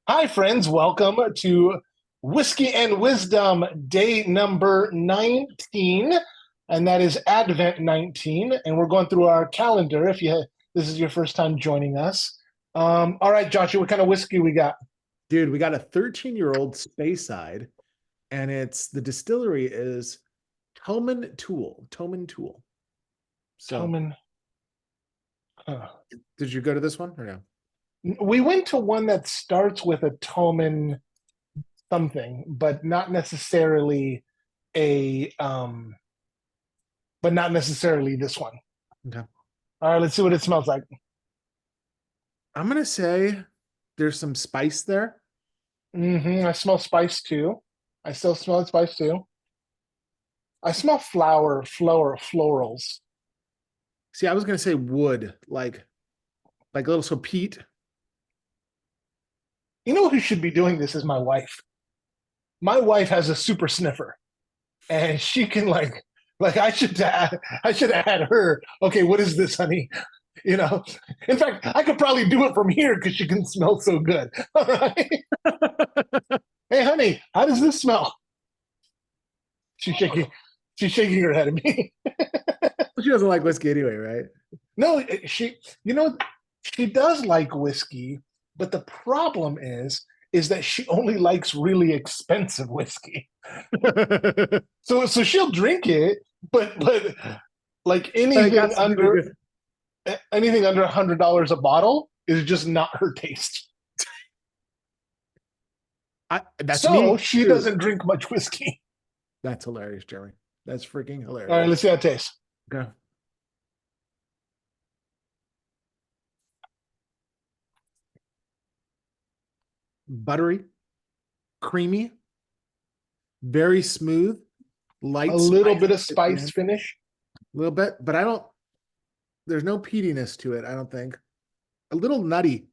Hi, friends. Welcome to Whiskey and Wisdom, day number 19, and that is Advent 19. And we're going through our calendar if this is your first time joining us. All right, Joshua, what kind of whiskey we got? Dude, we got a 13-year-old Speyside, and the distillery is Toman Tool. So, Toman. uh, did you go to this one or no? we went to one that starts with a Toman something, a but not necessarily this one. Okay. All right, let's see what it smells like. I'm gonna say there's some spice there. I smell spice too. I still smell spice too. I smell florals. See, I was gonna say wood, like a little so peat. You know who should be doing this is my wife. My wife has a super sniffer, and she can I should add her. Okay, what is this, honey? You know, in fact, I could probably do it from here because she can smell so good. All right. Hey, honey, how does this smell? She's shaking. She's shaking her head at me. She doesn't like whiskey anyway, right? No, you know, she does like whiskey, but the problem is that she only likes really expensive whiskey. So she'll drink it, but like But it has to be good. anything under $100 a bottle is just not her taste. That's So me she too. doesn't drink much whiskey. That's hilarious, Jeremy. That's freaking All right, hilarious. let's see how it tastes. Okay. Buttery, creamy, very smooth, A light little spice bit of at the spice end, finish. a little bit, but there's no peatiness to it, I don't think. A little nutty.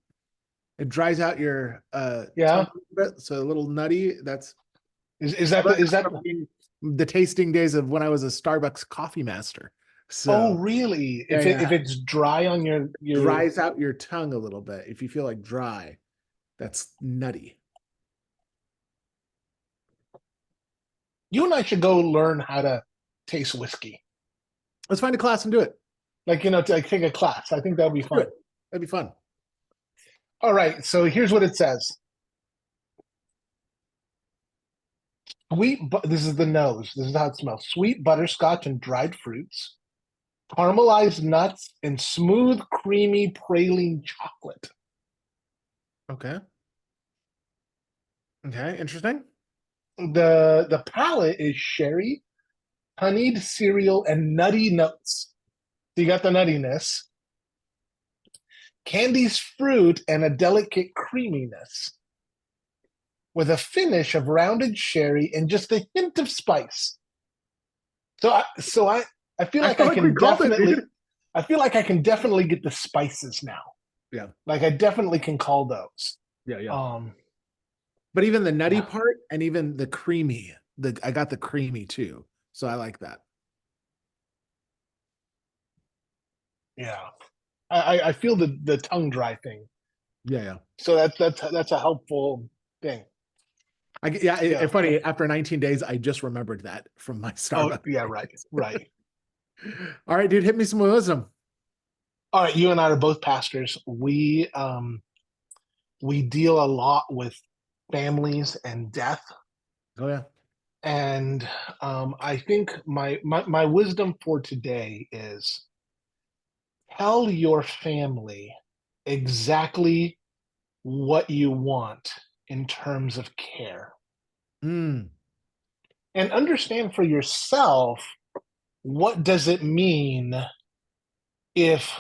It dries out your tongue Yeah. a little bit, so a little nutty. Is I that learned is that that from the tasting days of when I was a Starbucks coffee master. oh So really? yeah, If yeah. it's dry on your Dries out your tongue a little bit. If you feel like dry, that's nutty. you and I should go learn how to taste whiskey. Let's find a class and do it. Like, to like take a class. I think that would be Let's do fun. it. That'd be fun. All right, so here's what it says. This is the nose. This is how it smells. Sweet butterscotch and dried fruits, caramelized nuts, and smooth, creamy praline chocolate. Okay. Okay. Interesting. The palate is sherry, honeyed cereal, and nutty notes. So you got the nuttiness, candy's fruit, and a delicate creaminess, with a finish of rounded sherry and just a hint of spice. So I feel I like feel like we called it, dude. I feel like I can definitely get the spices now. Yeah. Like I definitely can call those. Yeah. Yeah. Um, But even the nutty yeah, part and even the creamy, I got the creamy too. So I like that. yeah. I feel the tongue dry thing. Yeah, yeah. So that's a helpful thing. Yeah. It's funny. After 19 days, I just remembered that from my Oh Starbucks yeah, right, days. right. All right, dude, hit me some wisdom. All right, you and I are both pastors. We deal a lot with families and death. Oh yeah. And I think my wisdom for today is tell your family exactly what you want in terms of care Mm, and understand for yourself what does it mean if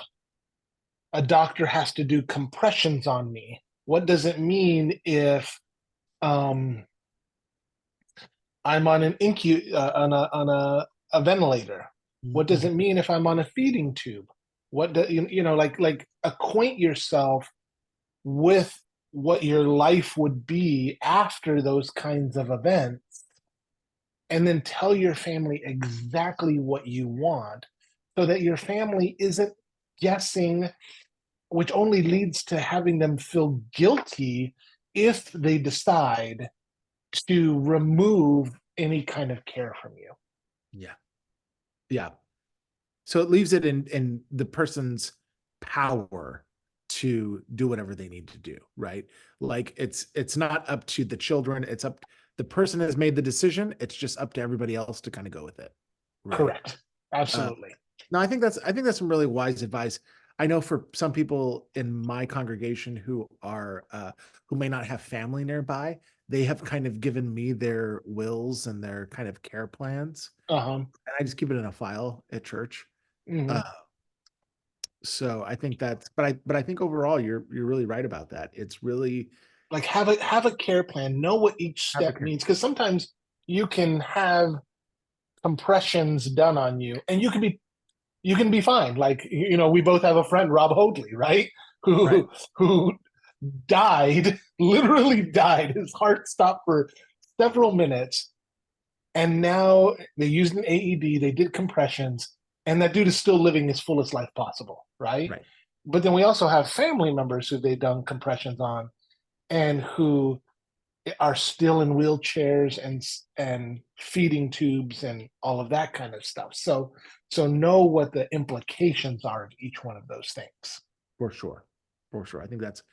a doctor has to do compressions on me? What does it mean if um, I'm on an a ventilator? What does it mhm. mean if I'm on a feeding tube? What do like acquaint yourself with what your life would be after those kinds of events, and then tell your family exactly what you want so that your family isn't guessing, which only leads to having them feel guilty if they decide to remove any kind of care from you. Yeah. Yeah. So it leaves it in the person's power to do whatever they need to do, right? Like it's not up to the children, it's up the person has made the decision, it's just up to everybody else to kind of go with it. Right. Correct. Absolutely. No, I think that's some really wise advice. I know for some people in my congregation who may not have family nearby, they have kind of given me their wills and their kind of care plans. Uh-huh. And I just keep it in a file at church. Uh, Hmm. so I think but I think overall you're really right about that. It's really Like have a care plan, know what each step advocate. means, because sometimes you can have compressions done on you and you can be fine. Like, we both have a friend, Rob Hoadley, right? Right. Who died, literally died. His heart stopped for several minutes. And now they used an AED, they did compressions, and that dude is still living his fullest life possible, right? Right. But then we also have family members who they've done compressions on and who are still in wheelchairs and feeding tubes and all of that kind of stuff. So know what the implications are of each one of those things. For sure. For sure. I think that's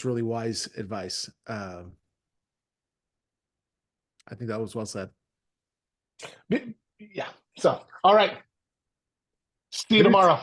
really wise advice. I think that was well said. Yeah. So, all right. See you Peace. tomorrow.